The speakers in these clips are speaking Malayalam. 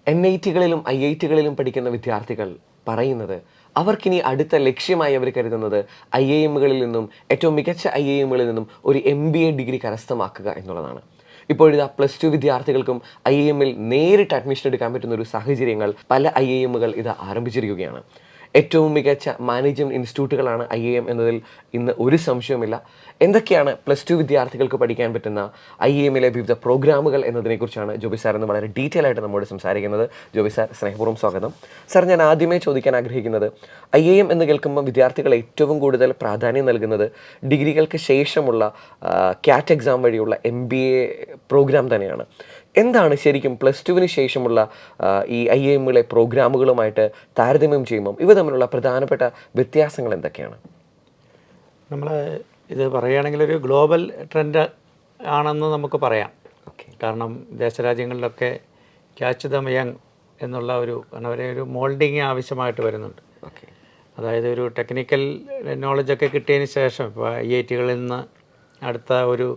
NIT-കളിലും IIT-കളിലും പഠിക്കുന്ന വിദ്യാർത്ഥികൾ പറയുന്നത് അവർക്കിനി അടുത്ത ലക്ഷ്യമായി അവർ കരുതുന്നത് IIM-കളിൽ നിന്നും ഏറ്റവും മികച്ച IIM-കളിൽ നിന്നും ഒരു MBA ഡിഗ്രി കരസ്ഥമാക്കുക എന്നുള്ളതാണ്. ഇപ്പോഴിതാ +2 വിദ്യാർത്ഥികൾക്കും IIM-ൽ നേരിട്ട് അഡ്മിഷൻ എടുക്കാൻ പറ്റുന്ന ഒരു സാഹചര്യങ്ങൾ പല IIM-കൾ ഇത് ആരംഭിച്ചിരിക്കുകയാണ്. ഏറ്റവും മികച്ച മാനേജ്മെൻറ്റ് ഇൻസ്റ്റിറ്റ്യൂട്ടുകളാണ് IIM എന്നതിൽ ഇന്ന് ഒരു സംശയവുമില്ല. എന്തൊക്കെയാണ് +2 വിദ്യാർത്ഥികൾക്ക് പഠിക്കാൻ പറ്റുന്ന IIM-ലെ വിവിധ പ്രോഗ്രാമുകൾ എന്നതിനെക്കുറിച്ചാണ് ജോബി സാർ ഇന്ന് വളരെ ഡീറ്റെയിൽ ആയിട്ട് നമ്മോട് സംസാരിക്കുന്നത്. ജോബി സാർ, സ്നേഹപൂർവ്വം സ്വാഗതം. സാർ, ഞാൻ ആദ്യമേ ചോദിക്കാൻ ആഗ്രഹിക്കുന്നത് IIM എന്ന് കേൾക്കുമ്പോൾ വിദ്യാർത്ഥികൾ ഏറ്റവും കൂടുതൽ പ്രാധാന്യം നൽകുന്നത് ഡിഗ്രികൾക്ക് ശേഷമുള്ള CAT എക്സാം വഴിയുള്ള MBA പ്രോഗ്രാം തന്നെയാണ്. എന്താണ് ശരിക്കും +2വിന് ശേഷമുള്ള ഈ IIM-ലെ പ്രോഗ്രാമുകളുമായിട്ട് താരതമ്യം ചെയ്യുമ്പം ഇവ തമ്മിലുള്ള പ്രധാനപ്പെട്ട വ്യത്യാസങ്ങൾ എന്തൊക്കെയാണ്? നമ്മൾ ഇത് പറയുകയാണെങ്കിൽ ഒരു ഗ്ലോബൽ ട്രെൻഡ് ആണെന്ന് നമുക്ക് പറയാം. കാരണം വിദേശരാജ്യങ്ങളിലൊക്കെ ക്യാച്ച് ദ യങ് എന്നുള്ള അവരെ ഒരു മോൾഡിങ് ആവശ്യമായിട്ട് വരുന്നുണ്ട്. അതായത് ഒരു ടെക്നിക്കൽ നോളജൊക്കെ കിട്ടിയതിന് ശേഷം ഇപ്പോൾ IIT-കളിൽ നിന്ന് അടുത്ത ഒരു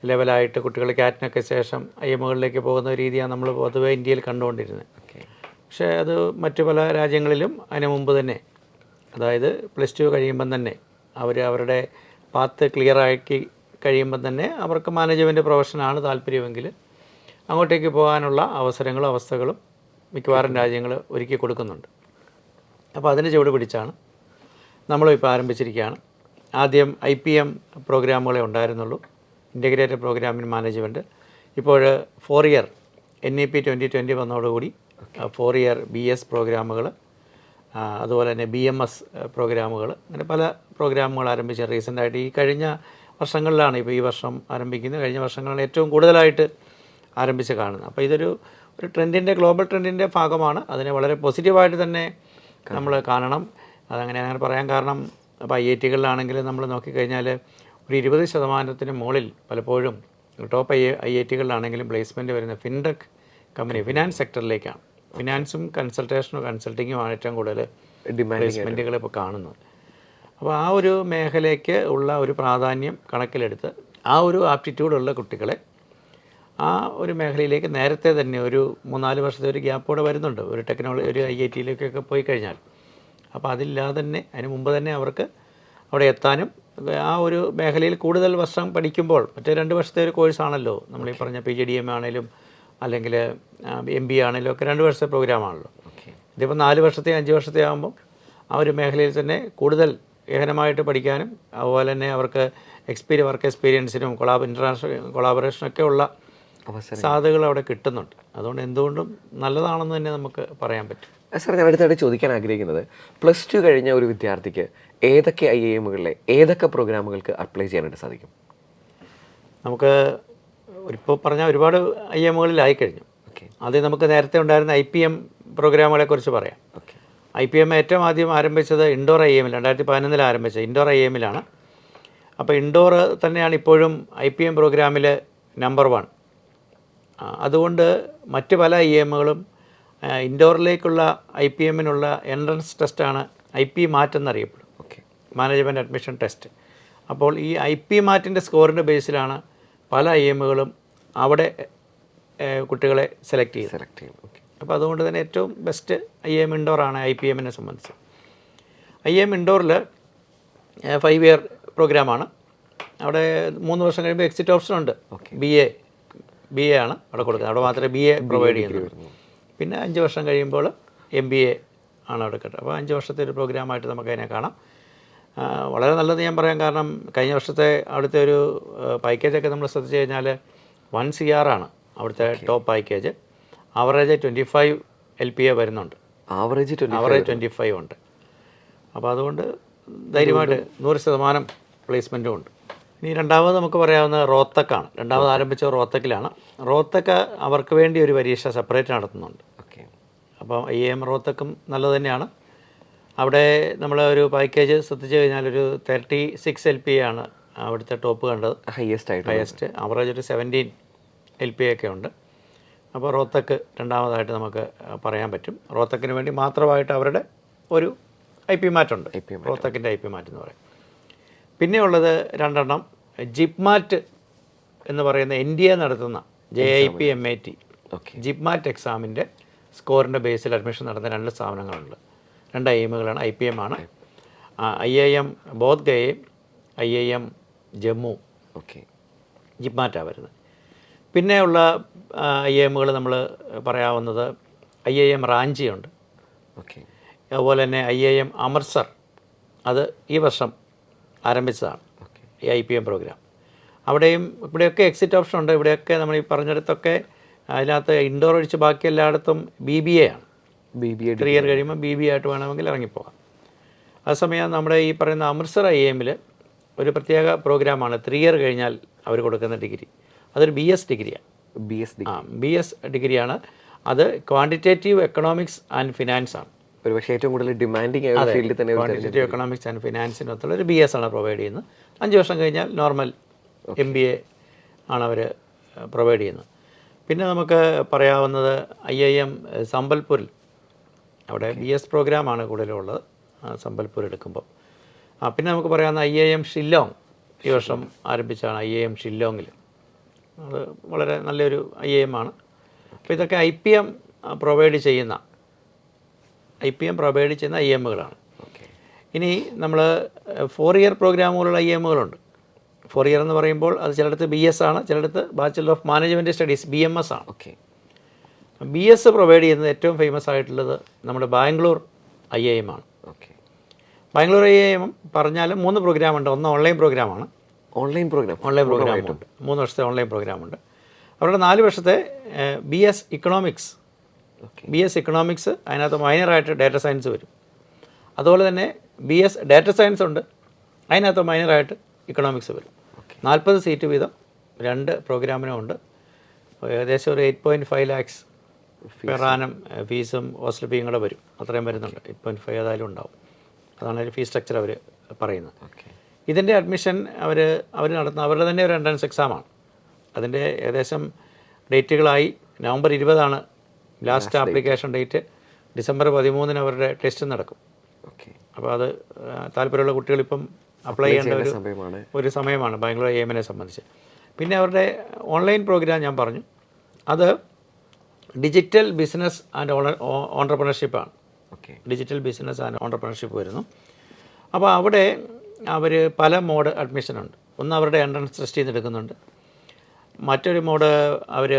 ലെവലായിട്ട് കുട്ടികൾ CAT-നൊക്കെ ശേഷം IIM-കളിലേക്ക് പോകുന്ന രീതിയാണ് നമ്മൾ പൊതുവെ ഇന്ത്യയിൽ കണ്ടുകൊണ്ടിരുന്നത്. പക്ഷേ അത് മറ്റു പല രാജ്യങ്ങളിലും അതിന് മുമ്പ് തന്നെ, അതായത് +2 കഴിയുമ്പം തന്നെ അവരുടെ പാത്ത് ക്ലിയറാക്കി കഴിയുമ്പം തന്നെ അവർക്ക് മാനേജ്മെൻറ്റ് പ്രൊഫഷനാണ് താല്പര്യമെങ്കിൽ അങ്ങോട്ടേക്ക് പോകാനുള്ള അവസരങ്ങളും അവസ്ഥകളും മിക്കവാറും രാജ്യങ്ങൾ ഒരുക്കി കൊടുക്കുന്നുണ്ട്. അപ്പോൾ അതിന് ചുവട് പിടിച്ചാണ് നമ്മളും ഇപ്പോൾ ആരംഭിച്ചിരിക്കുകയാണ്. ആദ്യം IPM പ്രോഗ്രാമുകളെ ഉണ്ടായിരുന്നുള്ളൂ, ഇൻ്റഗ്രേറ്റഡ് പ്രോഗ്രാം ഇൻ മാനേജ്മെൻറ്റ്. ഇപ്പോൾ 4 ഇയർ NEP 2020 വന്നതോടുകൂടി 4 ഇയർ BS പ്രോഗ്രാമുകൾ, അതുപോലെ തന്നെ BMS പ്രോഗ്രാമുകൾ, അങ്ങനെ പല പ്രോഗ്രാമുകൾ ആരംഭിച്ച റീസെൻ്റായിട്ട് ഈ കഴിഞ്ഞ വർഷങ്ങളിലാണ്. ഇപ്പോൾ ഈ വർഷം ആരംഭിക്കുന്നത്, കഴിഞ്ഞ വർഷങ്ങളാണ് ഏറ്റവും കൂടുതലായിട്ട് ആരംഭിച്ച് കാണുന്നത്. അപ്പോൾ ഇതൊരു ട്രെൻഡിൻ്റെ, ഗ്ലോബൽ ട്രെൻഡിൻ്റെ ഭാഗമാണ്. അതിനെ വളരെ പോസിറ്റീവായിട്ട് തന്നെ നമ്മൾ കാണണം. അങ്ങനെ പറയാൻ കാരണം, അപ്പോൾ IIT-കളിലാണെങ്കിൽ നമ്മൾ നോക്കിക്കഴിഞ്ഞാൽ ഒരു 20% മുകളിൽ പലപ്പോഴും ടോപ്പ് IIT-കളിലാണെങ്കിലും പ്ലേസ്മെൻറ്റ് വരുന്ന ഫിൻടെക് കമ്പനി, ഫിനാൻസ് സെക്ടറിലേക്കാണ്. ഫിനാൻസും കൺസൾട്ടിങ്ങുമാണ് ഏറ്റവും കൂടുതൽ പ്ലേസ്മെൻറ്റുകൾ ഇപ്പോൾ കാണുന്നത്. അപ്പോൾ ആ ഒരു മേഖലയ്ക്ക് ഉള്ള ഒരു പ്രാധാന്യം കണക്കിലെടുത്ത് ആ ഒരു ആപ്റ്റിറ്റ്യൂഡുള്ള കുട്ടികളെ ആ ഒരു മേഖലയിലേക്ക് നേരത്തെ തന്നെ ഒരു 3-4 വർഷത്തെ ഒരു ഗ്യാപ്പോടെ വരുന്നുണ്ട്. ഒരു IIT-യിലേക്കൊക്കെ പോയി കഴിഞ്ഞാൽ, അപ്പോൾ അതില്ലാതെ തന്നെ അതിന് മുമ്പ് തന്നെ അവർക്ക് അവിടെ എത്താനും ആ ഒരു മേഖലയിൽ കൂടുതൽ വർഷം പഠിക്കുമ്പോൾ, മറ്റേ 2 വർഷത്തെ ഒരു കോഴ്സാണല്ലോ നമ്മൾ ഈ പറഞ്ഞ PGDM ആണെങ്കിലും അല്ലെങ്കിൽ MBA ആണെങ്കിലും ഒക്കെ 2 വർഷത്തെ പ്രോഗ്രാമാണല്ലോ. ഇതിപ്പോൾ 4 വർഷത്തെ 5 വർഷത്തെ ആകുമ്പോൾ ആ ഒരു മേഖലയിൽ തന്നെ കൂടുതൽ ഗഹനമായിട്ട് പഠിക്കാനും അതുപോലെ തന്നെ അവർക്ക് വർക്ക് എക്സ്പീരിയൻസിനും ഇൻ്റർനാഷണൽ കൊളാബറേഷനൊക്കെ ഉള്ള സാധ്യതകൾ അവിടെ കിട്ടുന്നുണ്ട്. അതുകൊണ്ട് എന്തുകൊണ്ടും നല്ലതാണെന്ന് തന്നെ നമുക്ക് പറയാൻ പറ്റും. സാർ, ഞാൻ അടുത്തായിട്ട് ചോദിക്കാൻ ആഗ്രഹിക്കുന്നത്, +2 കഴിഞ്ഞ ഒരു വിദ്യാർത്ഥിക്ക് ഏതൊക്കെ IIM-കളിലെ ഏതൊക്കെ പ്രോഗ്രാമുകൾക്ക് അപ്ലൈ ചെയ്യാനായിട്ട് സാധിക്കും? നമുക്ക് ഇപ്പോൾ പറഞ്ഞാൽ ഒരുപാട് IIM-കളിലായി കഴിഞ്ഞു. അത് നമുക്ക് നേരത്തെ ഉണ്ടായിരുന്ന IPM പ്രോഗ്രാമുകളെ കുറിച്ച് പറയാം. IPM ഏറ്റവും ആദ്യം ആരംഭിച്ചത് ഇൻഡോർ IIM 2011 ആരംഭിച്ചത് ഇൻഡോർ IIM-ലാണ്. അപ്പോൾ ഇൻഡോർ തന്നെയാണ് ഇപ്പോഴും IPM പ്രോഗ്രാമിൽ നമ്പർ 1. അതുകൊണ്ട് മറ്റ് പല IIM-കളും ഇൻഡോറിലേക്കുള്ള IPM-നുള്ള എൻട്രൻസ് ടെസ്റ്റാണ് IP-MAT എന്നറിയപ്പെടും, മാനേജ്മെൻറ്റ് അഡ്മിഷൻ ടെസ്റ്റ്. അപ്പോൾ ഈ IP-MAT-ൻ്റെ സ്കോറിൻ്റെ ബേസിലാണ് പല IIM-കളും അവിടെ കുട്ടികളെ സെലക്ട് ചെയ്യും. അപ്പോൾ അതുകൊണ്ട് തന്നെ ഏറ്റവും ബെസ്റ്റ് IIM ഇൻഡോറാണ് IPM-നെ സംബന്ധിച്ച്. IIM ഇൻഡോറിൽ 5 ഇയർ പ്രോഗ്രാമാണ്. അവിടെ 3 വർഷം കഴിയുമ്പോൾ എക്സിറ്റ് ഓപ്ഷൻ ഉണ്ട്. BA ആണ് അവിടെ കൊടുക്കുന്നത്. അവിടെ മാത്രമേ BA പ്രൊവൈഡ് ചെയ്യുന്നുള്ളൂ. പിന്നെ 5 വർഷം കഴിയുമ്പോൾ MBA ആണ് അവിടെ കിട്ടുക. അപ്പോൾ 5 വർഷത്തെ ഒരു പ്രോഗ്രാമായിട്ട് നമുക്കതിനെ കാണാം. വളരെ നല്ലത് ഞാൻ പറയാം. കാരണം കഴിഞ്ഞ വർഷത്തെ അവിടുത്തെ ഒരു പാക്കേജൊക്കെ നമ്മൾ ശ്രദ്ധിച്ച് കഴിഞ്ഞാൽ 1 CR ആണ് അവിടുത്തെ ടോപ്പ് പാക്കേജ്. ആവറേജ് 25 LPA വരുന്നുണ്ട്. ആവറേജ് 25 ഉണ്ട്. അപ്പോൾ അതുകൊണ്ട് ധൈര്യമായിട്ട് 100% പ്ലേസ്മെൻറ്റും ഉണ്ട്. ഇനി രണ്ടാമത് നമുക്ക് പറയാവുന്ന റോത്തക്കാണ്. രണ്ടാമത് ആരംഭിച്ച റോത്തക്കിലാണ്. റോത്തക്ക് അവർക്ക് വേണ്ടി ഒരു പരീക്ഷ സെപ്പറേറ്റ് നടത്തുന്നുണ്ട്. അപ്പം IIM റോത്തക്കും നല്ലത് തന്നെയാണ്. അവിടെ നമ്മൾ ഒരു പാക്കേജ് ശ്രദ്ധിച്ച് കഴിഞ്ഞാൽ ഒരു 36 LPA ആണ് അവിടുത്തെ ടോപ്പ് കണ്ടത്, ഹയസ്റ്റ്. ആവറേജ് ഒരു 17 LPA ഒക്കെ ഉണ്ട്. അപ്പോൾ റോത്തക്ക് രണ്ടാമതായിട്ട് നമുക്ക് പറയാൻ പറ്റും. റോത്തക്കിന് വേണ്ടി മാത്രമായിട്ട് അവരുടെ ഒരു IP-MAT ഉണ്ട്, റോത്തക്കിൻ്റെ IP-MAT എന്ന് പറയും. പിന്നെയുള്ളത് 2 ജിപ്മാറ്റ് എന്ന് പറയുന്ന NDA നടത്തുന്ന JIP MAT ജിപ്മാറ്റ് എക്സാമിൻ്റെ സ്കോറിൻ്റെ ബേസിൽ അഡ്മിഷൻ നടന്ന 2 സ്ഥാപനങ്ങളുണ്ട്. 2 IIMകളാണ്. IPM ആണ്, IIM ബോധ് ഗയയും IIM ജമ്മു ജിപ്മാറ്റാണ് വരുന്നത്. പിന്നെയുള്ള IIMകൾ നമ്മൾ പറയാവുന്നത് IIM റാഞ്ചിയുണ്ട്. അതുപോലെ തന്നെ IIM അമൃത്സർ, അത് ഈ വർഷം ആരംഭിച്ചതാണ് ഈ IPM പ്രോഗ്രാം. അവിടെയും ഇവിടെയൊക്കെ എക്സിറ്റ് ഓപ്ഷൻ ഉണ്ട്. ഇവിടെയൊക്കെ നമ്മൾ ഈ പറഞ്ഞിടത്തൊക്കെ അതിനകത്ത് ഇൻഡോർ ഒഴിച്ച് ബാക്കി എല്ലായിടത്തും BBA ആണ്. 3 ഇയർ കഴിയുമ്പോൾ BBA ആയിട്ട് വേണമെങ്കിൽ ഇറങ്ങിപ്പോകാം. അതേസമയം നമ്മുടെ ഈ പറയുന്ന അമൃത്സർ IIMൽ ഒരു പ്രത്യേക പ്രോഗ്രാമാണ് 3 ഇയർ കഴിഞ്ഞാൽ അവർ കൊടുക്കുന്ന ഡിഗ്രി. അതൊരു BS ഡിഗ്രിയാണ്. BS ഡിഗ്രിയാണ്. അത് ക്വാണ്ടിറ്റേറ്റീവ് എക്കണോമിക്സ് ആൻഡ് ഫിനാൻസ് ആണ്. ഒരുപക്ഷെ ഏറ്റവും കൂടുതൽ ഡിമാൻഡിങ് ആയ ഫീൽഡിൽ തന്നെ ക്വാണ്ടിറ്റേറ്റീവ് എക്കണോമിക്സ് ആൻഡ് ഫിനാൻസിനകത്തുള്ള ഒരു BS ആണ് പ്രൊവൈഡ് ചെയ്യുന്നത്. 5 വർഷം കഴിഞ്ഞാൽ നോർമൽ MBA ആണ് അവർ പ്രൊവൈഡ് ചെയ്യുന്നത്. പിന്നെ നമുക്ക് പറയാവുന്നത് IIM സംബൽപൂരിൽ, അവിടെ BS പ്രോഗ്രാമാണ് കൂടുതലുള്ളത് സംബൽപൂർ എടുക്കുമ്പോൾ. പിന്നെ നമുക്ക് പറയാവുന്ന IIM ഷില്ലോങ് ഈ വർഷം ആരംഭിച്ചാണ്. IIM ഷില്ലോങ്ങിൽ അത് വളരെ നല്ലൊരു IIM ആണ്. അപ്പോൾ ഇതൊക്കെ IPM പ്രൊവൈഡ് ചെയ്യുന്ന IIMകളാണ്. ഇനി നമ്മൾ 4 ഇയർ പ്രോഗ്രാമുകളുള്ള IIMകളുണ്ട്. 4 ഇയർ എന്ന് പറയുമ്പോൾ അത് ചിലയിടത്ത് BS ആണ്, ചിലയിടത്ത് bachelor of management studies BMS ആണ്. BS പ്രൊവൈഡ് ചെയ്യുന്നത് ഏറ്റവും ഫേമസ് ആയിട്ടുള്ളത് നമ്മുടെ ബാംഗ്ലൂർ IIM ആണ്. ബാംഗ്ലൂർ IIM പറഞ്ഞാൽ 3 പ്രോഗ്രാമുണ്ട്. ഒന്ന് ഓൺലൈൻ പ്രോഗ്രാമാണ്. ഓൺലൈൻ പ്രോഗ്രാമുണ്ട്. 3 വർഷത്തെ ഓൺലൈൻ പ്രോഗ്രാമുണ്ട്. അവരുടെ 4 വർഷത്തെ BS ഇക്കണോമിക്സ്, അതിനകത്ത് മൈനറായിട്ട് ഡാറ്റ സയൻസ് വരും. അതുപോലെ തന്നെ BS ഡാറ്റ സയൻസ് ഉണ്ട്, അതിനകത്ത് മൈനറായിട്ട് ഇക്കണോമിക്സ് വരും. 40 സീറ്റ് വീതം 2 പ്രോഗ്രാമിനും ഉണ്ട്. ഏകദേശം ഒരു 8.5 lakhs പെർ ആനം ഫീസും ഹോസ്റ്റൽ ഫീയും കൂടെ വരും. അത്രയും വരുന്നുണ്ട്. 8.5 ഏതായാലും ഉണ്ടാവും. അതാണ് ഒരു ഫീസ് സ്ട്രക്ചർ അവർ പറയുന്നത്. ഇതിൻ്റെ അഡ്മിഷൻ അവർ നടത്തുന്ന അവരുടെ തന്നെ ഒരു എൻട്രൻസ് എക്സാമാണ്. അതിൻ്റെ ഏകദേശം ഡേറ്റുകളായി. November 20 last application date. December 13 അവരുടെ ടെസ്റ്റ് നടക്കും. അപ്പോൾ അത് താല്പര്യമുള്ള കുട്ടികളിപ്പം അപ്ലൈ ചെയ്യേണ്ട ഒരു സമയമാണ് ബാംഗ്ലൂർ IIMനെ സംബന്ധിച്ച്. പിന്നെ അവരുടെ ഓൺലൈൻ പ്രോഗ്രാം ഞാൻ പറഞ്ഞു, അത് ഡിജിറ്റൽ ബിസിനസ് ആൻഡ് ഓൺട്രപ്രണർഷിപ്പാണ്. ഡിജിറ്റൽ ബിസിനസ് ആൻഡ് ഓൺട്രപ്രണർഷിപ്പ് വരുന്നു. അപ്പോൾ അവിടെ അവർ പല മോഡ് അഡ്മിഷനുണ്ട്. ഒന്ന് അവരുടെ എൻട്രൻസ് ടെസ്റ്റ് ചെയ്ത് എടുക്കുന്നുണ്ട്. മറ്റൊരു മോഡ് അവർ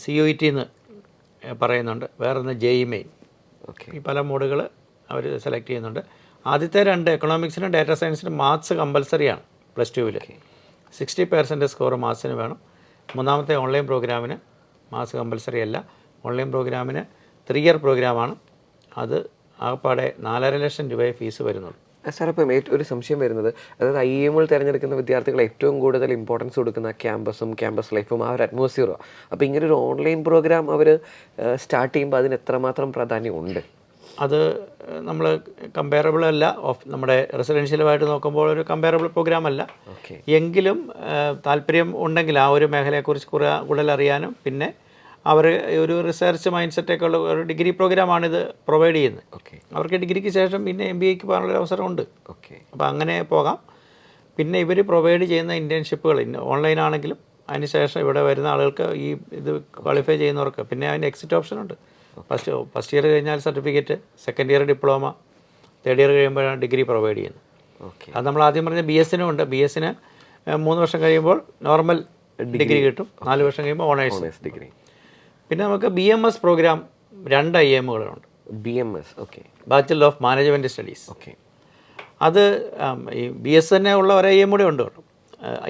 CUET പറയുന്നുണ്ട്. വേറൊന്ന് JEE മെയിൻ. ഈ പല മോഡുകൾ അവർ സെലക്ട് ചെയ്യുന്നുണ്ട്. ആദ്യത്തെ 2 എക്കണോമിക്സിനും ഡാറ്റ സയൻസിനും മാത്സ് കമ്പൽസറിയാണ്. +2 60% സ്കോർ മാത്സിന് വേണം. 3ാമത്തെ ഓൺലൈൻ പ്രോഗ്രാമിന് മാത്സ് കമ്പൽസറി അല്ല. ഓൺലൈൻ പ്രോഗ്രാമിന് 3 ഇയർ പ്രോഗ്രാമാണ്. അത് ആകപ്പാടെ 4.5 ലക്ഷം രൂപയെ ഫീസ് വരുന്നുള്ളൂ. സാർ, ഇപ്പം ഒരു സംശയം വരുന്നത്, അതായത് IIMകൾ തിരഞ്ഞെടുക്കുന്ന വിദ്യാർത്ഥികൾ ഏറ്റവും കൂടുതൽ ഇമ്പോർട്ടൻസ് കൊടുക്കുന്ന ക്യാമ്പസും ക്യാമ്പസ് ലൈഫും ആ ഒരു അറ്റ്മോസ്ഫിയറും. അപ്പോൾ ഇങ്ങനൊരു ഓൺലൈൻ പ്രോഗ്രാം അവർ സ്റ്റാർട്ട് ചെയ്യുമ്പോൾ അതിന് എത്രമാത്രം പ്രാധാന്യമുണ്ട്? അത് നമ്മൾ കമ്പയറബിൾ അല്ല. നമ്മുടെ റെസിഡൻഷ്യലുമായിട്ട് നോക്കുമ്പോൾ ഒരു കമ്പയറബിൾ പ്രോഗ്രാം അല്ല. എങ്കിലും താല്പര്യം ഉണ്ടെങ്കിൽ ആ ഒരു മേഖലയെക്കുറിച്ച് കൂടുതൽ അറിയാനും, പിന്നെ അവർ ഒരു റിസർച്ച് മൈൻഡ് സെറ്റൊക്കെ ഉള്ള ഒരു ഡിഗ്രി പ്രോഗ്രാമാണിത് പ്രൊവൈഡ് ചെയ്യുന്നത്. അവർക്ക് ഡിഗ്രിക്ക് ശേഷം പിന്നെ MBAക്ക് പോകാനുള്ളൊരു അവസരമുണ്ട്. അപ്പോൾ അങ്ങനെ പോകാം. പിന്നെ ഇവർ പ്രൊവൈഡ് ചെയ്യുന്ന ഇൻറ്റേൺഷിപ്പുകൾ ഓൺലൈൻ ആണെങ്കിലും അതിനുശേഷം ഇവിടെ വരുന്ന ആളുകൾക്ക് ഈ ഇത് ക്വാളിഫൈ ചെയ്യുന്നവർക്ക് പിന്നെ അതിന് എക്സിറ്റ് ഓപ്ഷൻ ഉണ്ട്. ഫസ്റ്റ് ഇയർ കഴിഞ്ഞാൽ certificate, second year diploma, third year കഴിയുമ്പോഴാണ് ഡിഗ്രി പ്രൊവൈഡ് ചെയ്യുന്നത്. അത് നമ്മൾ ആദ്യം പറഞ്ഞ BSനും ഉണ്ട്. BSന് 3 വർഷം കഴിയുമ്പോൾ നോർമൽ ഡിഗ്രി കിട്ടും. 4 വർഷം കഴിയുമ്പോൾ ഓണേഴ്സ് ഡിഗ്രി. പിന്നെ നമുക്ക് BMS പ്രോഗ്രാം 2 IIMകളുണ്ട്. BMS bachelor of management studies. അത് ഈ BS തന്നെ ഉള്ള ഒരു IIM കൂടെ ഉണ്ട്.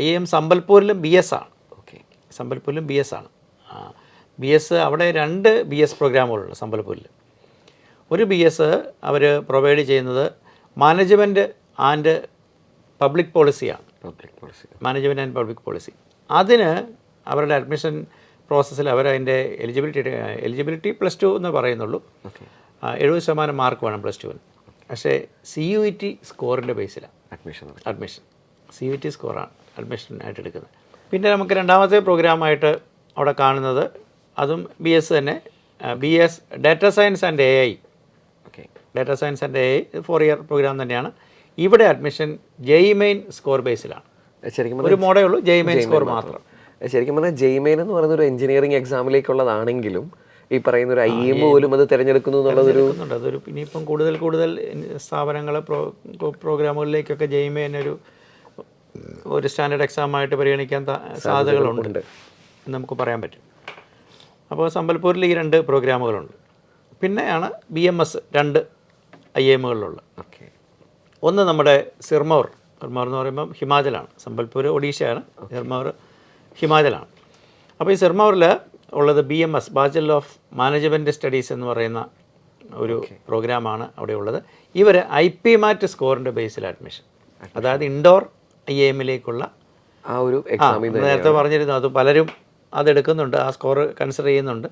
IIM സംബൽപൂരിലും BS ആണ്. സംബൽപൂരിലും BS ആണ്. BS അവിടെ 2 BS പ്രോഗ്രാമുകളുണ്ട് സംബൽപൂരിൽ. ഒരു BS അവർ പ്രൊവൈഡ് ചെയ്യുന്നത് മാനേജ്മെൻറ്റ് ആൻഡ് പബ്ലിക് പോളിസിയാണ്. Management and public policy. അതിന് അവരുടെ അഡ്മിഷൻ പ്രോസസ്സിൽ അവരതിൻ്റെ എലിജിബിലിറ്റി +2 എന്ന് പറയുന്നുള്ളൂ. 70% മാർക്ക് വേണം +2-ന്. പക്ഷേ CUET സ്കോറിൻ്റെ ബേസിലാണ് അഡ്മിഷൻ. CUET സ്കോറാണ് അഡ്മിഷനായിട്ട് എടുക്കുന്നത്. പിന്നെ നമുക്ക് 2ാമത്തെ പ്രോഗ്രാമായിട്ട് അവിടെ കാണുന്നത് അതും BS തന്നെ, BS data science and AI. Data science and AI 4 year programme തന്നെയാണ്. ഇവിടെ അഡ്മിഷൻ JEE മെയിൻ സ്കോർ ബേസിലാണ്. ഒരു മോഡേ ഉള്ളൂ, JEE മെയിൻ സ്കോർ മാത്രം. ശരിക്കും പറഞ്ഞാൽ JEE മെയിൻ എന്ന് പറയുന്ന ഒരു എഞ്ചിനീയറിംഗ് എക്സാമിലേക്കുള്ളതാണെങ്കിലും ഈ പറയുന്ന ഒരു IAM പോലും അത് തിരഞ്ഞെടുക്കുന്നു എന്നുള്ളതൊരു എടുക്കുന്നുണ്ട്. അതൊരു ഇനിയിപ്പം കൂടുതൽ സ്ഥാപനങ്ങൾ പ്രോഗ്രാമുകളിലേക്കൊക്കെ JEE തന്നെ ഒരു സ്റ്റാൻഡേർഡ് എക്സാമായിട്ട് പരിഗണിക്കാൻ സാധ്യതകളുണ്ട് എന്ന് നമുക്ക് പറയാൻ പറ്റും. അപ്പോൾ സംബൽപൂരിൽ ഈ 2 പ്രോഗ്രാമുകളുണ്ട്. പിന്നെയാണ് BMS 2 IAMകളിലുള്ളത്. ഒന്ന് നമ്മുടെ സിർമൗർ എന്ന് പറയുമ്പം ഹിമാചലാണ്. സംബൽപൂർ ഒഡീഷയാണ്, സിർമൗർ ഹിമാചലാണ്. അപ്പോൾ ഈ സിർമൗറിൽ ഉള്ളത് BMS bachelor of management studies എന്ന് പറയുന്ന ഒരു പ്രോഗ്രാമാണ് അവിടെ ഉള്ളത്. ഇവർ IPMAT സ്കോറിൻ്റെ ബേസിൽ അഡ്മിഷൻ, അതായത് ഇൻഡോർ IAMലേക്കുള്ള ആ ഒരു എക്സാം നേരത്തെ പറഞ്ഞിരുന്നു. അത് പലരും അതെടുക്കുന്നുണ്ട്, ആ സ്കോർ കൺസിഡർ ചെയ്യുന്നുണ്ട്.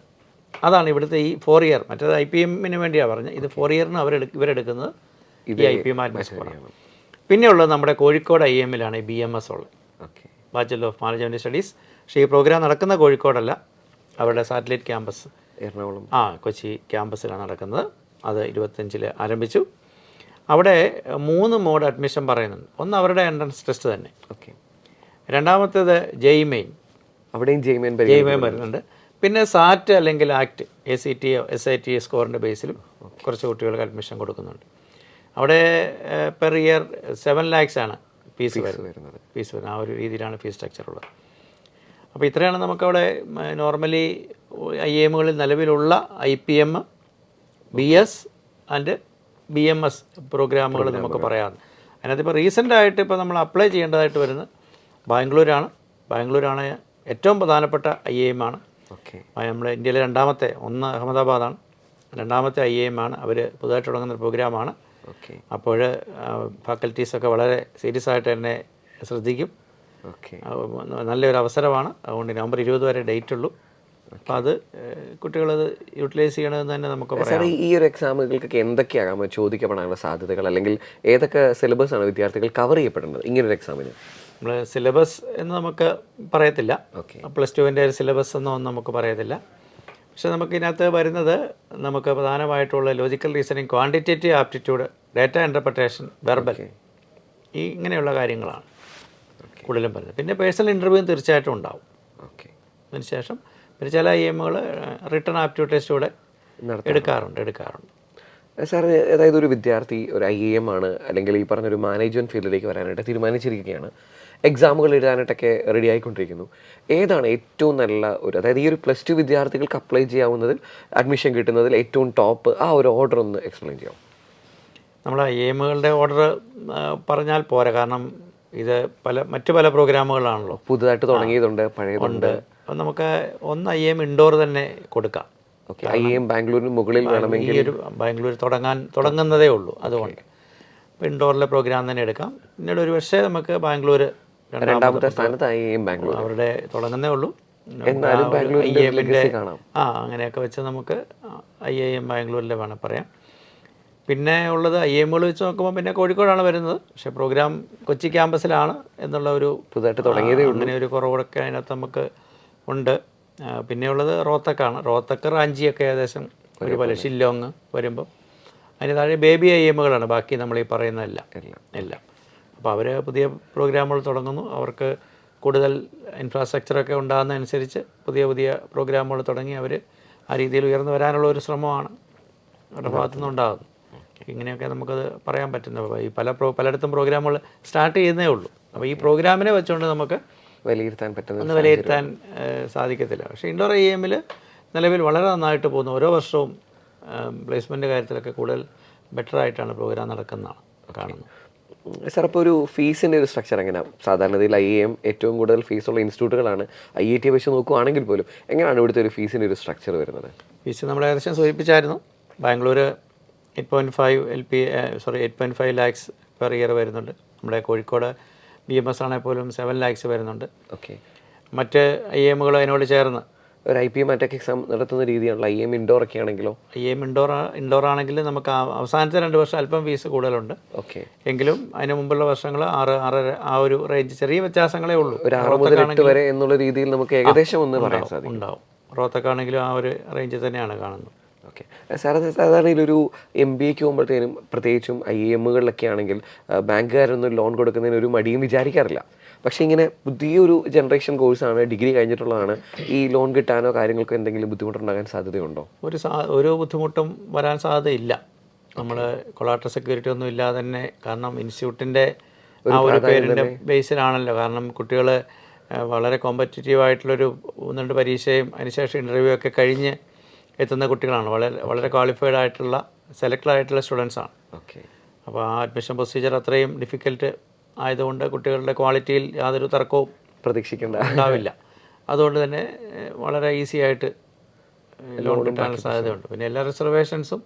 അതാണ് ഇവിടുത്തെ ഈ 4 ഇയർ, മറ്റേത് IPM-ന് വേണ്ടിയാണ് പറഞ്ഞത്. ഇത് 4 ഇയറിന് ഇവരെടുക്കുന്നത് ഈ IPMAT സ്കോറാണ്. പിന്നെയുള്ളത് നമ്മുടെ കോഴിക്കോട് IAM-ലാണ് ഈ BMS ഉള്ളത്, ബാച്ചലർ ഓഫ് മാനേജ്മെൻറ്റ് സ്റ്റഡീസ്. പക്ഷേ ഈ പ്രോഗ്രാം നടക്കുന്ന കോഴിക്കോടല്ല, അവരുടെ സാറ്റലൈറ്റ് ക്യാമ്പസ് എറണാകുളം കൊച്ചി ക്യാമ്പസിലാണ് നടക്കുന്നത്. അത് 25-ൽ ആരംഭിച്ചു. അവിടെ 3 മോഡ് അഡ്മിഷൻ പറയുന്നുണ്ട്. ഒന്ന് അവരുടെ എൻട്രൻസ് ടെസ്റ്റ് തന്നെ, രണ്ടാമത്തേത് JEE മെയിൻ, അവിടെയും JEE മെയിൻ വരുന്നുണ്ട്. പിന്നെ സാറ്റ് അല്ലെങ്കിൽ ആക്ട് ACT SIT സ്കോറിൻ്റെ ബേസിലും കുറച്ച് കുട്ടികൾക്ക് അഡ്മിഷൻ കൊടുക്കുന്നുണ്ട്. അവിടെ പെർ ഇയർ 7 lakhs ആണ് ഫീസ് വരുന്നത്. ആ ഒരു രീതിയിലാണ് ഫീസ് സ്ട്രക്ചർ ഉള്ളത്. അപ്പോൾ ഇത്രയാണ് നമുക്കവിടെ നോർമലി IAMകളിൽ നിലവിലുള്ള IPM, BS ആൻഡ് BMS പ്രോഗ്രാമുകൾ നമുക്ക് പറയാം. അതിനകത്ത് ഇപ്പോൾ റീസെൻ്റായിട്ട് ഇപ്പോൾ നമ്മൾ അപ്ലൈ ചെയ്യേണ്ടതായിട്ട് വരുന്നത് ബാംഗ്ലൂരാണ് ഏറ്റവും പ്രധാനപ്പെട്ട IAM ആണ്. നമ്മുടെ ഇന്ത്യയിലെ രണ്ടാമത്തെ, ഒന്ന് അഹമ്മദാബാദാണ്, രണ്ടാമത്തെ IAM ആണ്. അവർ പുതുതായിട്ട് തുടങ്ങുന്ന പ്രോഗ്രാമാണ്. അപ്പോൾ ഫാക്കൽറ്റീസൊക്കെ വളരെ സീരിയസ് ആയിട്ട് തന്നെ ശ്രദ്ധിക്കും. നല്ലൊരു അവസരമാണ്. അതുകൊണ്ട് നവംബർ 20 വരെ ഡേറ്റ് ഉള്ളൂ. അപ്പോൾ അത് കുട്ടികളത് യൂട്ടിലൈസ് ചെയ്യണമെന്ന് തന്നെ നമുക്ക് പറയാം. ഈ ഒരു എക്സാമുകൾക്കൊക്കെ എന്തൊക്കെയാകാം ചോദിക്കപ്പെടാനുള്ള സാധ്യതകൾ, അല്ലെങ്കിൽ ഏതൊക്കെ സിലബസ് ആണ് വിദ്യാർത്ഥികൾ കവർ ചെയ്യപ്പെടേണ്ടത് ഇങ്ങനൊരു എക്സാമിന്? നമ്മൾ സിലബസ് എന്ന് നമുക്ക് പറയത്തില്ല, +2-ൻ്റെ ഒരു സിലബസ് എന്നൊന്നും നമുക്ക് പറയത്തില്ല. പക്ഷെ നമുക്ക് ഇതിനകത്ത് വരുന്നത് നമുക്ക് പ്രധാനമായിട്ടുള്ള logical reasoning, quantitative aptitude, data interpretation, verbal, ഇങ്ങനെയുള്ള കാര്യങ്ങളാണ് കൂടുതലും പറയുന്നത്. പിന്നെ പേഴ്സണൽ ഇൻ്റർവ്യൂ തീർച്ചയായിട്ടും ഉണ്ടാവും. അതിനുശേഷം പിന്നെ ചില IAMകൾ റിട്ടൺ ആപ്റ്റിറ്റ്യൂഡ് ടെസ്റ്റ് കൂടെ എടുക്കാറുണ്ട്. സാർ, അതായത് ഒരു വിദ്യാർത്ഥി ഒരു IAM ആണ്, അല്ലെങ്കിൽ ഈ പറഞ്ഞൊരു മാനേജ്മെൻറ്റ് ഫീൽഡിലേക്ക് വരാനായിട്ട് തീരുമാനിച്ചിരിക്കുകയാണ്, എക്സാമുകൾ എഴുതാനായിട്ടൊക്കെ റെഡി ആയിക്കൊണ്ടിരിക്കുന്നു. ഏതാണ് ഏറ്റവും നല്ല ഒരു, അതായത് ഈ ഒരു +2 വിദ്യാർത്ഥികൾക്ക് അപ്ലൈ ചെയ്യാവുന്നതിൽ, അഡ്മിഷൻ കിട്ടുന്നതിൽ ഏറ്റവും ടോപ്പ് ആ ഒരു ഓർഡർ ഒന്ന് എക്സ്പ്ലെയിൻ ചെയ്യാം? നമ്മൾ IAMകളുടെ ഓർഡർ പറഞ്ഞാൽ പോരാ, കാരണം ഇത് മറ്റു പല പ്രോഗ്രാമുകളാണല്ലോ. പുതുതായിട്ട് തുടങ്ങിയതുണ്ട്, പഴയതുണ്ട്. അപ്പം നമുക്ക് ഒന്ന് IAM ഇൻഡോർ തന്നെ കൊടുക്കാം. IAM ബാംഗ്ലൂരിന് മുകളിൽ വേണമെങ്കിൽ, ഈ ഒരു ബാംഗ്ലൂർ തുടങ്ങുന്നതേ ഉള്ളൂ, അതുകൊണ്ട് ഇപ്പോൾ ഇൻഡോറിലെ പ്രോഗ്രാം തന്നെ എടുക്കാം. പിന്നീട് ഒരു പക്ഷേ നമുക്ക് ബാംഗ്ലൂർ രണ്ടാമത്തെ സ്ഥാനത്ത് IAM ബാംഗ്ലൂർ, അവരുടെ തുടങ്ങുന്നേ ഉള്ളൂ. എന്നാലും ബാംഗ്ലൂരിൻ്റെ അങ്ങനെയൊക്കെ വെച്ച് നമുക്ക് IAM ബാംഗ്ലൂരിലെ വേണം പറയാം. പിന്നെ ഉള്ളത് IAMകൾ വെച്ച് നോക്കുമ്പോൾ പിന്നെ കോഴിക്കോടാണ് വരുന്നത്. പക്ഷേ പ്രോഗ്രാം കൊച്ചി ക്യാമ്പസിലാണ് എന്നുള്ള ഒരു പുതുതായിട്ട് തുടങ്ങിയതേ ഉള്ളൂ. അങ്ങനെ ഒരു കുറവൊക്കെ അതിനകത്ത് നമുക്ക് ഉണ്ട്. പിന്നെയുള്ളത് റോത്തക്ക് റാഞ്ചിയൊക്കെ ഏകദേശം ഒരുപോലെ, ഷില്ലോങ് വരുമ്പം അതിന് താഴെ ബേബി IAMകളാണ് ബാക്കി നമ്മൾ ഈ പറയുന്നതെല്ലാം. അപ്പോൾ അവർ പുതിയ പ്രോഗ്രാമുകൾ തുടങ്ങുന്നു. അവർക്ക് കൂടുതൽ ഇൻഫ്രാസ്ട്രക്ചറൊക്കെ ഉണ്ടാകുന്നതനുസരിച്ച് പുതിയ പ്രോഗ്രാമുകൾ തുടങ്ങി അവർ ആ രീതിയിൽ ഉയർന്നു വരാനുള്ള ഒരു ശ്രമമാണ് അവരുടെ ഭാഗത്തുനിന്ന് ഉണ്ടാകുന്നത്. ഇങ്ങനെയൊക്കെ നമുക്കത് പറയാൻ പറ്റുന്നത്. ഈ പലയിടത്തും പ്രോഗ്രാമുകൾ സ്റ്റാർട്ട് ചെയ്യുന്നേ ഉള്ളൂ. അപ്പോൾ ഈ പ്രോഗ്രാമിനെ വെച്ചുകൊണ്ട് നമുക്ക് വിലയിരുത്താൻ സാധിക്കത്തില്ല. പക്ഷേ ഇൻഡോർ IAMൽ നിലവിൽ വളരെ നന്നായിട്ട് പോകുന്നു. ഓരോ വർഷവും പ്ലേസ്മെൻറ്റ് കാര്യത്തിലൊക്കെ കൂടുതൽ ബെറ്റർ ആയിട്ടാണ് പ്രോഗ്രാം നടക്കുന്നതാണ് കാണുന്നത്. സാർ, അപ്പോൾ ഒരു ഫീസിൻ്റെ ഒരു സ്ട്രക്ചർ എങ്ങനെയാണ്? സാധാരണയിൽ IAM ഏറ്റവും കൂടുതൽ ഫീസുള്ള ഇൻസ്റ്റിറ്റ്യൂട്ടുകളാണ്. IIT വെച്ച് നോക്കുകയാണെങ്കിൽ പോലും എങ്ങനെയാണ് ഇവിടുത്തെ ഒരു ഫീസിൻ്റെ ഒരു സ്ട്രക്ചർ വരുന്നത്? ഫീസ് നമ്മൾ ഏകദേശം സൂചിപ്പിച്ചായിരുന്നു. ബാംഗ്ലൂർ 8.5 lakhs പെർ ഇയർ വരുന്നുണ്ട്. നമ്മുടെ കോഴിക്കോട് BMS ആണെങ്കിൽ പോലും 7 lakhs വരുന്നുണ്ട്. മറ്റ് IAMകൾ അതിനോട് ചേർന്ന് ഒരു IPMAT എക്സാം നടത്തുന്ന രീതിയാണല്ലോ. IAM ഇൻഡോർ ഒക്കെ ആണെങ്കിലോ? IAM ഇൻഡോർ ആണെങ്കിൽ നമുക്ക് അവസാനത്തെ 2 വർഷം അല്പം ഫീസ് കൂടുതലുണ്ട്. എങ്കിലും അതിന് മുമ്പുള്ള വർഷങ്ങൾ 6.5 ആ ഒരു റേഞ്ച്, ചെറിയ വ്യത്യാസങ്ങളേ ഉള്ളൂ. ഒരു 6 മുതൽ 8 വരെ എന്നുള്ള രീതിയിൽ നമുക്ക് ഏകദേശം ഒന്ന് പറയാൻ സാധിക്കും. ഉണ്ടാവും. റോത്തക്കാണെങ്കിലും ആ ഒരു റേഞ്ച് തന്നെയാണ് കാണുന്നത്. ഓക്കെ സാർ, സാധാരണ ഇതിലൊരു MBA പോകുമ്പോഴത്തേനും പ്രത്യേകിച്ചും IIMകളിലൊക്കെ ആണെങ്കിൽ ബാങ്കുകാരൊന്നും ലോൺ കൊടുക്കുന്നതിന് ഒരു മടിയും വിചാരിക്കാറില്ല. പക്ഷേ ഇങ്ങനെ പുതിയൊരു ജനറേഷൻ കോഴ്സാണ്, ഡിഗ്രി കഴിഞ്ഞിട്ടുള്ളതാണ്, ഈ ലോൺ കിട്ടാനോ കാര്യങ്ങൾക്കോ എന്തെങ്കിലും ബുദ്ധിമുട്ടുണ്ടാകാൻ സാധ്യതയുണ്ടോ? ഒരു ബുദ്ധിമുട്ടും വരാൻ സാധ്യതയില്ല. നമ്മൾ കൊളാട്ടർ സെക്യൂരിറ്റി ഒന്നും ഇല്ലാതെ തന്നെ, കാരണം ഇൻസ്റ്റിറ്റ്യൂട്ടിൻ്റെ ആ ഒരു പേരിൻ്റെ ബേസിലാണല്ലോ. കാരണം കുട്ടികൾ വളരെ കോമ്പറ്റീറ്റീവ് ആയിട്ടുള്ളൊരു 1-2 പരീക്ഷയും അതിനുശേഷം ഇൻ്റർവ്യൂ ഒക്കെ കഴിഞ്ഞ് എത്തുന്ന കുട്ടികളാണ്. വളരെ ക്വാളിഫൈഡ് ആയിട്ടുള്ള സെലക്റ്റഡ് ആയിട്ടുള്ള സ്റ്റുഡൻസാണ്. ഓക്കെ. അപ്പോൾ ആ അഡ്മിഷൻ പ്രൊസീജിയർ അത്രയും ഡിഫിക്കൽട്ട് ആയതുകൊണ്ട് കുട്ടികളുടെ ക്വാളിറ്റിയിൽ യാതൊരു തർക്കവും ഉണ്ടാവില്ല. അതുകൊണ്ട് തന്നെ വളരെ ഈസി ആയിട്ട് ലോൺ കിട്ടാനുള്ള സാധ്യതയുണ്ട്. പിന്നെ എല്ലാ റിസർവേഷൻസും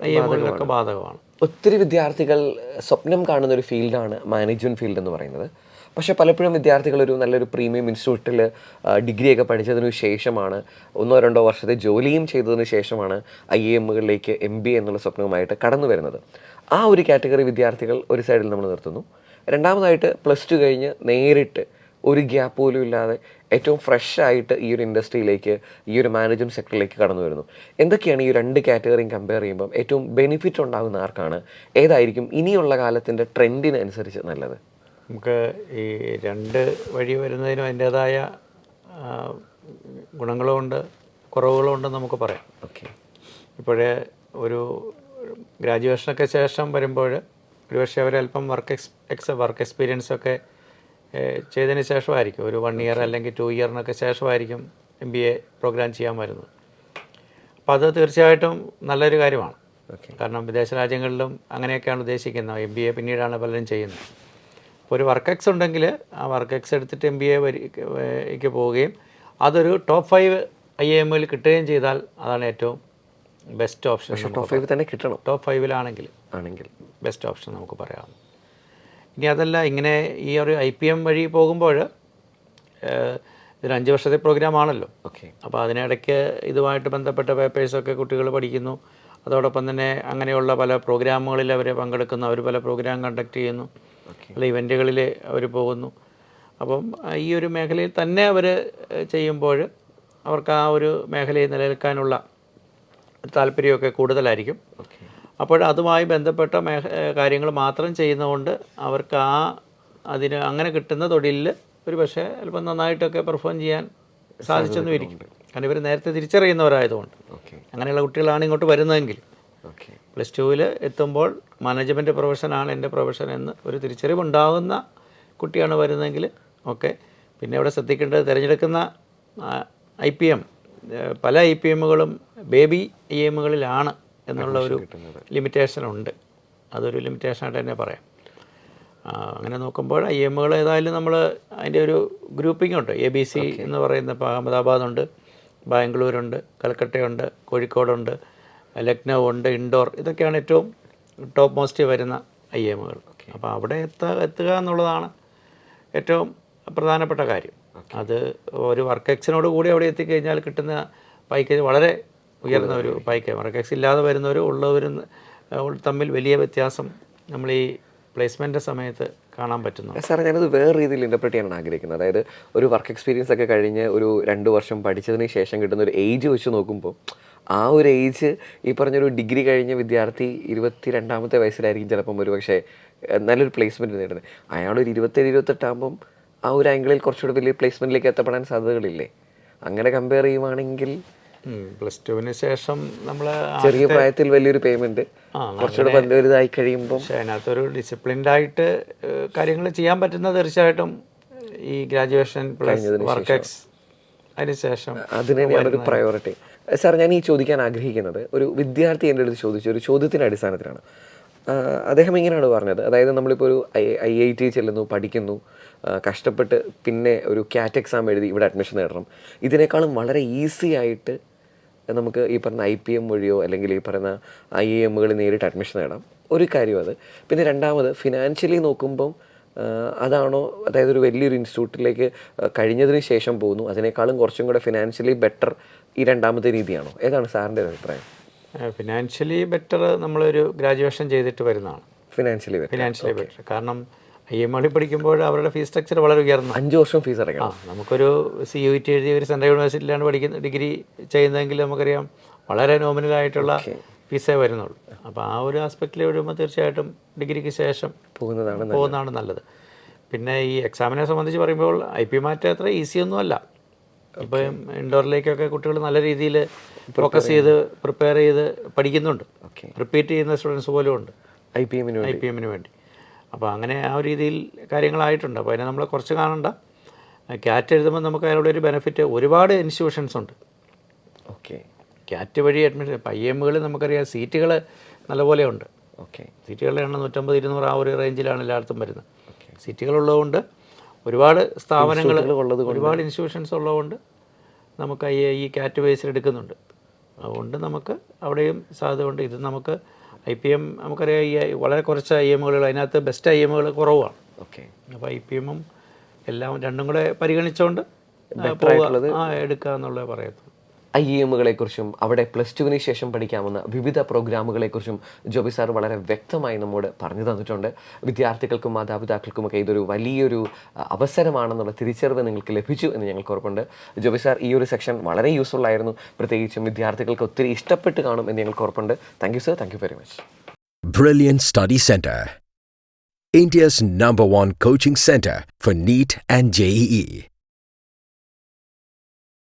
IIMകളിലൊക്കെ ബാധകമാണ്. ഒത്തിരി വിദ്യാർത്ഥികൾ സ്വപ്നം കാണുന്ന ഒരു ഫീൽഡാണ് മാനേജ്മെൻറ്റ് ഫീൽഡ് എന്ന് പറയുന്നത്. പക്ഷേ പലപ്പോഴും വിദ്യാർത്ഥികൾ ഒരു നല്ലൊരു പ്രീമിയം ഇൻസ്റ്റിറ്റ്യൂട്ടിൽ ഡിഗ്രിയൊക്കെ പഠിച്ചതിനു ശേഷമാണ്, 1-2 വർഷത്തെ ജോലിയും ചെയ്തതിന് ശേഷമാണ് IIMകളിലേക്ക് MBA എന്നുള്ള സ്വപ്നവുമായിട്ട് കടന്നു വരുന്നത്. ആ ഒരു കാറ്റഗറി വിദ്യാർത്ഥികൾ ഒരു സൈഡിൽ നമ്മൾ നിർത്തുന്നു. രണ്ടാമതായിട്ട് +2 കഴിഞ്ഞ് നേരിട്ട് ഒരു ഗ്യാപ്പ് പോലും ഇല്ലാതെ ഏറ്റവും ഫ്രഷ് ആയിട്ട് ഈ ഒരു ഇൻഡസ്ട്രിയിലേക്ക്, ഈ ഒരു മാനേജ്മെൻറ്റ് സെക്ടറിലേക്ക് കടന്നു വരുന്നു. എന്തൊക്കെയാണ് ഈ 2 കാറ്റഗറിയും കമ്പയർ ചെയ്യുമ്പം ഏറ്റവും ബെനിഫിറ്റ് ഉണ്ടാകുന്ന ആർക്കാണ്? ഏതായിരിക്കും ഇനിയുള്ള കാലത്തിൻ്റെ ട്രെൻഡിനനുസരിച്ച് നല്ലത്? നമുക്ക് ഈ 2 വഴി വരുന്നതിനും അതിൻ്റേതായ ഗുണങ്ങളുമുണ്ട് കുറവുകളുമുണ്ടെന്ന് നമുക്ക് പറയാം. ഓക്കെ. ഇപ്പോഴേ ഒരു ഗ്രാജുവേഷനൊക്കെ ശേഷം വരുമ്പോൾ ഒരുപക്ഷെ അവരല്പം വർക്ക് എക്സ്പീരിയൻസൊക്കെ ചെയ്തതിന് ശേഷമായിരിക്കും, ഒരു 1 ഇയർ അല്ലെങ്കിൽ 2 ഇയറിനൊക്കെ ശേഷമായിരിക്കും MBA പ്രോഗ്രാം ചെയ്യാൻ വരുന്നത്. അപ്പോൾ അത് തീർച്ചയായിട്ടും നല്ലൊരു കാര്യമാണ്. കാരണം വിദേശ രാജ്യങ്ങളിലും അങ്ങനെയൊക്കെയാണ് ഉദ്ദേശിക്കുന്നത്. MBA പിന്നീടാണ് പലരും ചെയ്യുന്നത്. അപ്പോൾ ഒരു വർക്ക് എക്സ് ഉണ്ടെങ്കിൽ ആ വർക്ക് എക്സ് എടുത്തിട്ട് MBAക്ക് പോവുകയും അതൊരു ടോപ്പ് 5 IIMൽ കിട്ടുകയും ചെയ്താൽ അതാണ് ഏറ്റവും ബെസ്റ്റ് ഓപ്ഷൻ. ടോപ്പ് 5 തന്നെ കിട്ടണം. ടോപ്പ് 5 ആണെങ്കിൽ ബെസ്റ്റ് ഓപ്ഷൻ നമുക്ക് പറയാം. ഇനി അതല്ല, ഇങ്ങനെ ഈ ഒരു IPM വഴി പോകുമ്പോൾ ഇതൊരു 5 വർഷത്തെ പ്രോഗ്രാമാണല്ലോ. ഓക്കെ. അപ്പോൾ അതിനിടയ്ക്ക് ഇതുമായിട്ട് ബന്ധപ്പെട്ട പേപ്പേഴ്സൊക്കെ കുട്ടികൾ പഠിക്കുന്നു. അതോടൊപ്പം തന്നെ അങ്ങനെയുള്ള പല പ്രോഗ്രാമുകളിൽ അവർ പങ്കെടുക്കുന്നു. അവർ പല പ്രോഗ്രാം കണ്ടക്ട് ചെയ്യുന്നു, പല ഇവൻറ്റുകളിൽ അവർ പോകുന്നു. അപ്പം ഈ ഒരു മേഖലയിൽ തന്നെ അവർ ചെയ്യുമ്പോൾ അവർക്ക് ആ ഒരു മേഖലയിൽ നിലനിൽക്കാനുള്ള താല്പര്യമൊക്കെ കൂടുതലായിരിക്കും. അപ്പോൾ അതുമായി ബന്ധപ്പെട്ട കാര്യങ്ങൾ മാത്രം ചെയ്യുന്നതുകൊണ്ട് അവർക്ക് അതിന് അങ്ങനെ കിട്ടുന്ന തൊഴിലിൽ ഒരു പക്ഷേ അല്പം നന്നായിട്ടൊക്കെ പെർഫോം ചെയ്യാൻ സാധിച്ചെന്നും ഇരിക്കും. കാരണം ഇവർ നേരത്തെ തിരിച്ചറിയുന്നവരായതുകൊണ്ട്. അങ്ങനെയുള്ള കുട്ടികളാണ് ഇങ്ങോട്ട് വരുന്നതെങ്കിൽ +2 എത്തുമ്പോൾ മാനേജ്മെൻറ്റ് പ്രൊഫഷനാണ് എൻ്റെ പ്രൊഫഷൻ എന്ന് ഒരു തിരിച്ചറിവുണ്ടാകുന്ന കുട്ടിയാണ് വരുന്നതെങ്കിൽ ഓക്കെ. പിന്നെ ഇവിടെ ശ്രദ്ധിക്കേണ്ടത്, തിരഞ്ഞെടുക്കുന്ന IPM പല IPMകളും ബേബി IIMകളിലാണ് എന്നുള്ള ഒരു ലിമിറ്റേഷനുണ്ട്. അതൊരു ലിമിറ്റേഷനായിട്ട് തന്നെ പറയാം. അങ്ങനെ നോക്കുമ്പോൾ IIMകൾ ഏതായാലും നമ്മൾ അതിൻ്റെ ഒരു ഗ്രൂപ്പിംഗ് ഉണ്ട്. ABC എന്ന് പറയുന്ന, ഇപ്പോൾ അഹമ്മദാബാദുണ്ട്, ബാംഗ്ലൂരുണ്ട്, കൽക്കട്ടയുണ്ട്, കോഴിക്കോടുണ്ട്, ലക്നൗ ഉണ്ട്, ഇൻഡോർ. ഇതൊക്കെയാണ് ഏറ്റവും ടോപ്പ് മോസ്റ്റ് വരുന്ന IIMകൾ. അപ്പോൾ അവിടെ എത്തുക എന്നുള്ളതാണ് ഏറ്റവും പ്രധാനപ്പെട്ട കാര്യം. അത് ഒരു വർക്ക് എക്സിനോട് കൂടി അവിടെ എത്തിക്കഴിഞ്ഞാൽ കിട്ടുന്ന പാക്കേജ് വളരെ ഉയർന്ന ഒരു പാക്കേജ്. വർക്ക് എക്സ് ഇല്ലാതെ വരുന്നവരും ഉള്ളവരും തമ്മിൽ വലിയ വ്യത്യാസം നമ്മൾ ഈ പ്ലേസ്മെൻറ്റ് സമയത്ത് കാണാൻ പറ്റുന്നു. സാർ, ഞാനത് വേറെ രീതിയിൽ ഇൻ്റർപ്രറ്റ് ചെയ്യാനാണ് ആഗ്രഹിക്കുന്നത്. അതായത് ഒരു വർക്ക് എക്സ്പീരിയൻസ് ഒക്കെ കഴിഞ്ഞ് ഒരു 2 വർഷം പഠിച്ചതിന് ശേഷം കിട്ടുന്ന ഒരു ഏജ് വെച്ച് നോക്കുമ്പോൾ ആ ഒരു ഏജ് ഈ പറഞ്ഞൊരു ഡിഗ്രി കഴിഞ്ഞ വിദ്യാർത്ഥി 22ാമത്തെ വയസ്സിലായിരിക്കും ചിലപ്പം ഒരു പക്ഷേ നല്ലൊരു പ്ലേസ്മെൻറ്റ് നേടുന്നത്. അയാളൊരു 27-28 ആകുമ്പം ആ ഒരു ആംഗിളിൽ കുറച്ചുകൂടി വലിയ പ്ലേസ്മെൻറ്റിലേക്ക് എത്തപ്പെടാൻ സാധ്യതകളില്ലേ? അങ്ങനെ കമ്പയർ ചെയ്യുവാണെങ്കിൽ +2 ശേഷം നമ്മൾ ചെറിയ പ്രായത്തിൽ വലിയൊരു പേയ്മെൻറ്റ് കുറച്ചുകൂടെ വലുതായി കഴിയുമ്പോൾ പക്ഷേ അതിനകത്തൊരു ഡിസിപ്ലിൻഡായിട്ട് കാര്യങ്ങൾ ചെയ്യാൻ പറ്റുന്ന തീർച്ചയായിട്ടും ഈ ഗ്രാജുവേഷൻ പ്ലസ് വർക്ക് എക്സ് അതിനുശേഷം അതിന് തന്നെയാണ് ഒരു പ്രയോറിറ്റി. സാർ, ഞാൻ ഈ ചോദിക്കാൻ ആഗ്രഹിക്കുന്നത് ഒരു വിദ്യാർത്ഥി എൻ്റെ അടുത്ത് ചോദിച്ച ഒരു ചോദ്യത്തിൻ്റെ അടിസ്ഥാനത്തിലാണ്. അദ്ദേഹം ഇങ്ങനെയാണ് പറഞ്ഞത്. അതായത് നമ്മളിപ്പോൾ ഒരു IIT ചെല്ലുന്നു, പഠിക്കുന്നു, കഷ്ടപ്പെട്ട് പിന്നെ ഒരു CAT എക്സാം എഴുതി ഇവിടെ അഡ്മിഷൻ നേടണം. ഇതിനേക്കാളും വളരെ ഈസി ആയിട്ട് നമുക്ക് ഈ പറഞ്ഞ IPM വഴിയോ അല്ലെങ്കിൽ ഈ പറയുന്ന IIMകളിൽ നേരിട്ട് അഡ്മിഷൻ നേടാം. ഒരു കാര്യം അത്. പിന്നെ രണ്ടാമത് ഫിനാൻഷ്യലി നോക്കുമ്പം അതാണോ, അതായത് ഒരു വലിയൊരു ഇൻസ്റ്റിറ്റ്യൂട്ടിലേക്ക് കഴിഞ്ഞതിന് ശേഷം പോകുന്നു, അതിനേക്കാളും കുറച്ചും കൂടെ ഫിനാൻഷ്യലി ബെറ്റർ ഈ രണ്ടാമത്തെ രീതിയാണോ? ഏതാണ് സാറിൻ്റെ അഭിപ്രായം? ഫിനാൻഷ്യലി ബെറ്റർ നമ്മളൊരു ഗ്രാജുവേഷൻ ചെയ്തിട്ട് വരുന്നതാണ് ഫിനാൻഷ്യലി ബെറ്റർ. കാരണം IIMകളിൽ പഠിക്കുമ്പോൾ അവരുടെ ഫീസ് സ്ട്രക്ചർ വളരെ ഉയർന്നു. 5 വർഷം ഫീസ് അടയ്ക്കണം. നമുക്കൊരു CUET എഴുതി ഒരു സെൻട്രൽ യൂണിവേഴ്സിറ്റിയിലാണ് ഡിഗ്രി ചെയ്യുന്നതെങ്കിൽ നമുക്കറിയാം വളരെ നോമിനലായിട്ടുള്ള ഫീസേ വരുന്നുള്ളൂ. അപ്പോൾ ആ ഒരു ആസ്പെക്റ്റിൽ വരുമ്പോൾ തീർച്ചയായിട്ടും ഡിഗ്രിക്ക് ശേഷം പോകുന്നതാണ് നല്ലത്. പിന്നെ ഈ എക്സാമിനെ സംബന്ധിച്ച് പറയുമ്പോൾ IP മാറ്റ് അത്ര ഈസി ഒന്നും അല്ല. ഇപ്പം ഇൻഡോറിലേക്കൊക്കെ കുട്ടികൾ നല്ല രീതിയിൽ ഫോക്കസ് ചെയ്ത് പ്രിപ്പയർ ചെയ്ത് പഠിക്കുന്നുണ്ട്. റിപ്പീറ്റ് ചെയ്യുന്ന സ്റ്റുഡൻസ് പോലും ഉണ്ട് IPM-ന് വേണ്ടി. അപ്പോൾ അങ്ങനെ ആ ഒരു രീതിയിൽ കാര്യങ്ങളായിട്ടുണ്ട്. അപ്പോൾ അതിനെ നമ്മൾ കുറച്ച് കാണണ്ട. ക്യാറ്റ് എഴുതുമ്പോൾ നമുക്ക് അതിനുള്ള ഒരു ബെനിഫിറ്റ്, ഒരുപാട് ഇൻസ്റ്റിറ്റ്യൂഷൻസ് ഉണ്ട് ക്യാറ്റ് വഴി അഡ്മിഷൻ. ഇപ്പം IIM-കളിൽ നമുക്കറിയാം സീറ്റുകൾ നല്ലപോലെ ഉണ്ട്. സീറ്റുകളുടെ എണ്ണം 150-200 ആ ഒരു റേഞ്ചിലാണ് എല്ലായിടത്തും വരുന്നത്. സീറ്റുകളുള്ളതുകൊണ്ട് ഒരുപാട് സ്ഥാപനങ്ങൾ, ഒരുപാട് ഇൻസ്റ്റിറ്റ്യൂഷൻസ് ഉള്ളതുകൊണ്ട് നമുക്ക് ഈ ക്യാറ്റ് ബേസിൽ എടുക്കുന്നുണ്ട്. അതുകൊണ്ട് നമുക്ക് അവിടെയും സാധ്യതയുണ്ട്. ഇത് നമുക്ക് IPM നമുക്കറിയാം വളരെ കുറച്ച് IIM-കൾ, അതിനകത്ത് ബെസ്റ്റ് IIM-കൾ കുറവാണ്. അപ്പോൾ IPM-ഉം എല്ലാം രണ്ടും കൂടെ പരിഗണിച്ചുകൊണ്ട് എടുക്കുക എന്നുള്ളത് പറയത്തുള്ളൂ. IIM-കളെക്കുറിച്ചും അവിടെ +2-ന് ശേഷം പഠിക്കാവുന്ന വിവിധ പ്രോഗ്രാമുകളെക്കുറിച്ചും ജോബി സാർ വളരെ വ്യക്തമായി നമ്മോട് പറഞ്ഞു തന്നിട്ടുണ്ട്. വിദ്യാർത്ഥികൾക്കും മാതാപിതാക്കൾക്കുമൊക്കെ ഇതൊരു വലിയൊരു അവസരമാണെന്നുള്ള തിരിച്ചറിവ് നിങ്ങൾക്ക് ലഭിച്ചു എന്ന് ഞങ്ങൾക്ക് ഉറപ്പുണ്ട്. ജോബി സാർ, ഈ ഒരു സെക്ഷൻ വളരെ യൂസ്ഫുൾ ആയിരുന്നു. പ്രത്യേകിച്ചും വിദ്യാർത്ഥികൾക്ക് ഒത്തിരി ഇഷ്ടപ്പെട്ട് കാണും എന്ന് ഞങ്ങൾക്ക് ഉറപ്പുണ്ട്. Thank you sir. Thank you very much. Brilliant Study Center, India's #1 coaching center for NEET and JEE.